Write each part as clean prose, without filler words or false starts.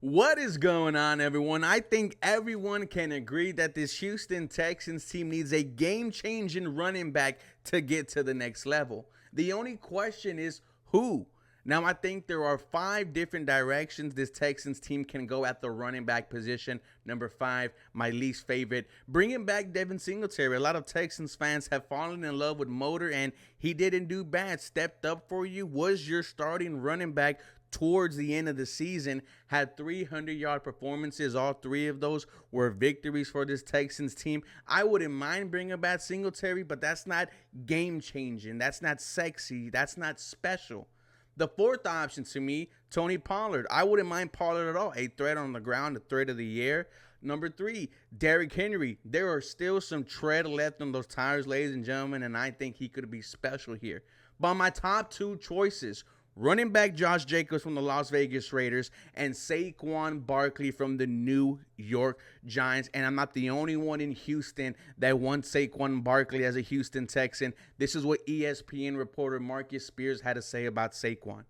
What is going on, everyone? I think everyone can agree that this Houston Texans team needs a game-changing running back to get to the next level. The only question is who? Now, I think there are 5 different directions this Texans team can go at the running back position. Number 5, my least favorite, bringing back Devin Singletary. A lot of Texans fans have fallen in love with Motor, and he didn't do bad. Stepped up for you, was your starting running back towards the end of the season, had 300-yard performances. All 3 of those were victories for this Texans team. I wouldn't mind bringing back Singletary, but that's not game-changing. That's not sexy. That's not special. The 4th option to me, Tony Pollard. I wouldn't mind Pollard at all. A threat on the ground, a threat of the air. Number 3, Derrick Henry. There are still some tread left on those tires, ladies and gentlemen, and I think he could be special here. But my top 2 choices, running back Josh Jacobs from the Las Vegas Raiders and Saquon Barkley from the New York Giants. And I'm not the only one in Houston that wants Saquon Barkley as a Houston Texan. This is what ESPN reporter Marcus Spears had to say about Saquon.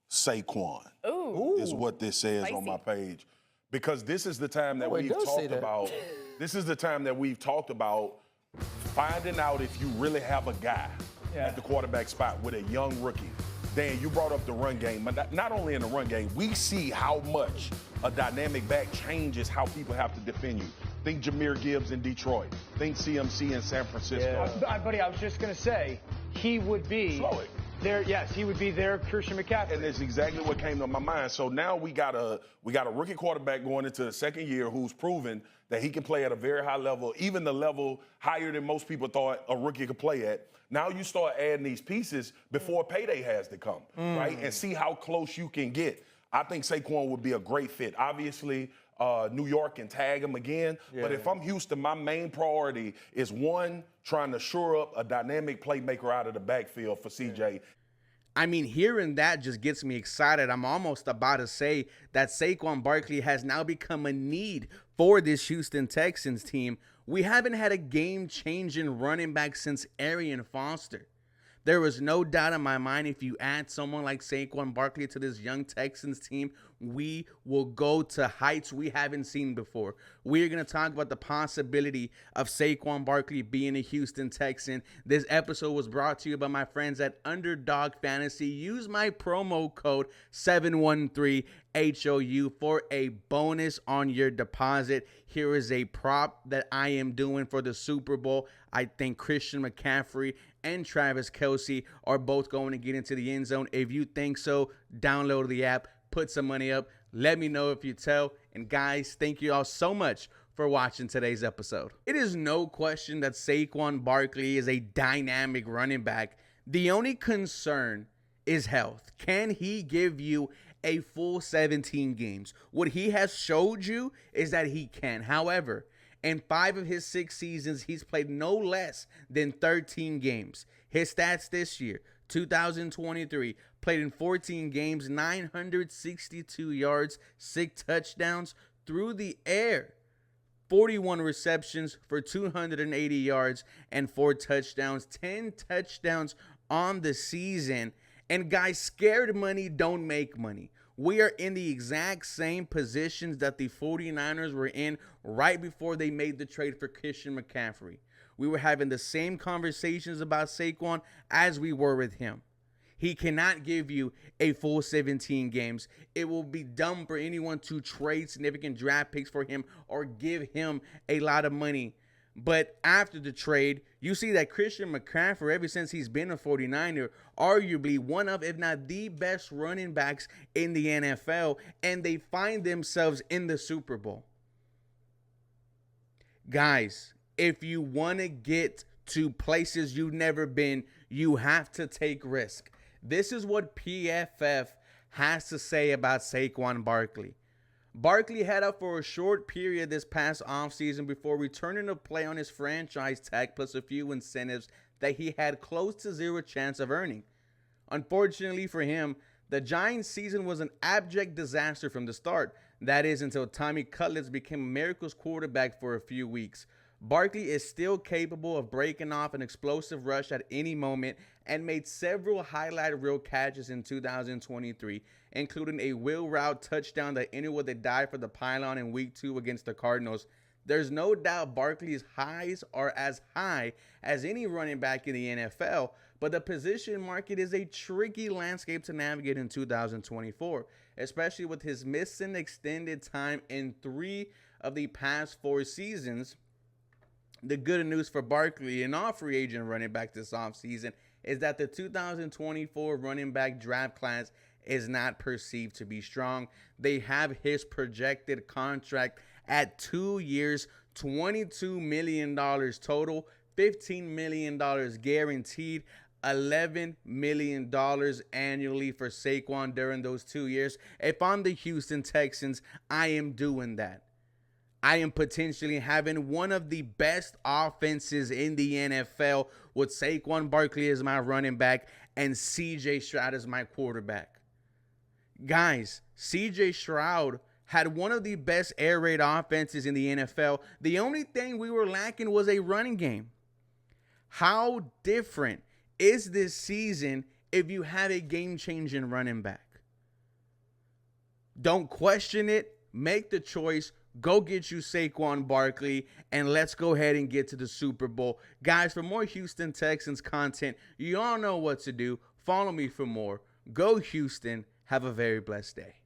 Saquon is what this says Spicy. on my page. Because this is the time that we've talked about. This is the time that we've talked about finding out if you really have a guy at the quarterback spot with a young rookie. Dan, you brought up the run game, but not only in the run game, we see how much a dynamic back changes how people have to defend you. Think Jahmyr Gibbs in Detroit. Think CMC in San Francisco. Buddy, I was just going to say, he would be there. Yes, he would be their Christian McCaffrey. And that's exactly what came to my mind. So now we got a rookie quarterback going into the 2nd year who's proven that he can play at a very high level, even the level higher than most people thought a rookie could play at. Now you start adding these pieces before payday has to come, right? And see how close you can get. I think Saquon would be a great fit. Obviously, New York can tag him again. But if I'm Houston, my main priority is, 1, trying to shore up a dynamic playmaker out of the backfield for CJ. I mean, hearing that just gets me excited. I'm almost about to say that Saquon Barkley has now become a need for this Houston Texans team. We haven't had a game-changing running back since Arian Foster. There was no doubt in my mind if you add someone like Saquon Barkley to this young Texans team, we will go to heights we haven't seen before. We're going to talk about the possibility of Saquon Barkley being a Houston Texan. This episode was brought to you by my friends at Underdog Fantasy. Use my promo code 713HOU for a bonus on your deposit. Here is a prop that I am doing for the Super Bowl. I think Christian McCaffrey and Travis Kelce are both going to get into the end zone. If you think so, download the app, put some money up. Let me know if you tell. And guys, thank you all so much for watching today's episode. It is no question that Saquon Barkley is a dynamic running back. The only concern is health. Can he give you a full 17 games? What he has showed you is that he can. However, in 5 of his 6 seasons, he's played no less than 13 games. His stats this year, 2023, played in 14 games, 962 yards, 6 touchdowns through the air, 41 receptions for 280 yards and 4 touchdowns, 10 touchdowns on the season. And guys, scared money don't make money. We are in the exact same positions that the 49ers were in right before they made the trade for Christian McCaffrey. We were having the same conversations about Saquon as we were with him. He cannot give you a full 17 games. It will be dumb for anyone to trade significant draft picks for him or give him a lot of money. But after the trade, you see that Christian McCaffrey, ever since he's been a 49er, arguably one of, if not the best running backs in the NFL, and they find themselves in the Super Bowl. Guys, if you want to get to places you've never been, you have to take risk. This is what PFF has to say about Saquon Barkley. Barkley had up for a short period this past offseason before returning to play on his franchise tag plus a few incentives that he had close to 0 chance of earning. Unfortunately for him, the Giants' season was an abject disaster from the start. That is until Tommy Cutlets became America's quarterback for a few weeks. Barkley is still capable of breaking off an explosive rush at any moment and made several highlight reel catches in 2023, including a wheel route touchdown that ended with a dive for the pylon in Week 2 against the Cardinals. There's no doubt Barkley's highs are as high as any running back in the NFL, but the position market is a tricky landscape to navigate in 2024, especially with his missing extended time in 3 of the past 4 seasons. The good news for Barkley and all free agent running back this offseason is that the 2024 running back draft class is not perceived to be strong. They have his projected contract at 2 years, $22 million total, $15 million guaranteed, $11 million annually for Saquon during those 2 years. If I'm the Houston Texans, I am doing that. I am potentially having one of the best offenses in the NFL with Saquon Barkley as my running back and CJ Stroud as my quarterback. Guys, CJ Stroud had one of the best air raid offenses in the NFL. The only thing we were lacking was a running game. How different is this season if you have a game-changing running back? Don't question it. Make the choice. Go get you Saquon Barkley, and let's go ahead and get to the Super Bowl. Guys, for more Houston Texans content, you all know what to do. Follow me for more. Go Houston. Have a very blessed day.